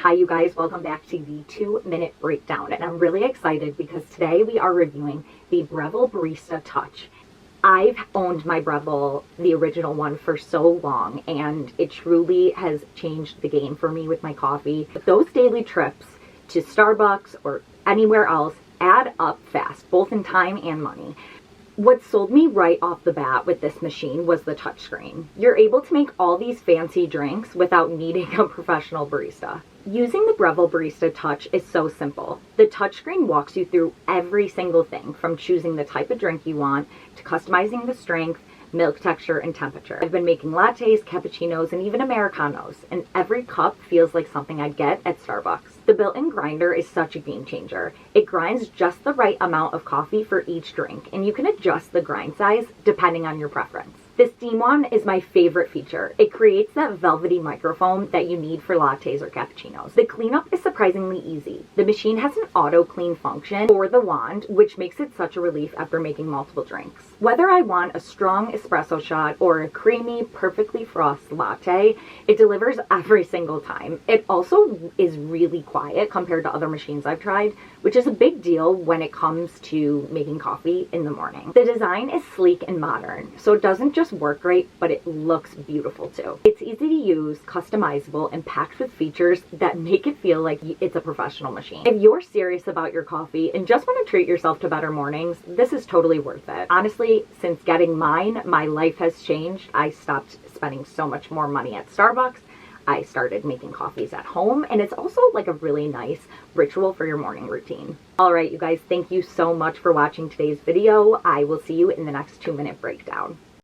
Hi you guys, welcome back to the 2-minute breakdown, and I'm really excited because today we are reviewing the Breville Barista Touch. I've owned my Breville, the original one, for so long, and it truly has changed the game for me with my coffee. But those daily trips to Starbucks or anywhere else add up fast, both in time and money. What sold me right off the bat with this machine was the touchscreen. You're able to make all these fancy drinks without needing a professional barista. Using the Breville Barista Touch is so simple. The touchscreen walks you through every single thing, from choosing the type of drink you want to customizing the strength, milk texture, and temperature. I've been making lattes, cappuccinos, and even Americanos, and every cup feels like something I'd get at Starbucks. The built-in grinder is such a game changer. It grinds just the right amount of coffee for each drink, and you can adjust the grind size depending on your preference. The steam one is my favorite feature. It creates that velvety microfoam that you need for lattes or cappuccinos. The cleanup is surprisingly easy. The machine has an auto clean function for the wand, which makes it such a relief after making multiple drinks. Whether I want a strong espresso shot or a creamy, perfectly frothed latte, it delivers every single time. It also is really quiet compared to other machines I've tried, which is a big deal when it comes to making coffee in the morning. The design is sleek and modern, so it doesn't just work great, but it looks beautiful too. It's easy to use, customizable, and packed with features that make it feel like it's a professional machine. If you're serious about your coffee and just want to treat yourself to better mornings, this is totally worth it. Honestly, since getting mine, my life has changed. I stopped spending so much more money at Starbucks. I started making coffees at home, and it's also like a really nice ritual for your morning routine. All right, you guys, thank you so much for watching today's video. I will see you in the next 2-minute breakdown.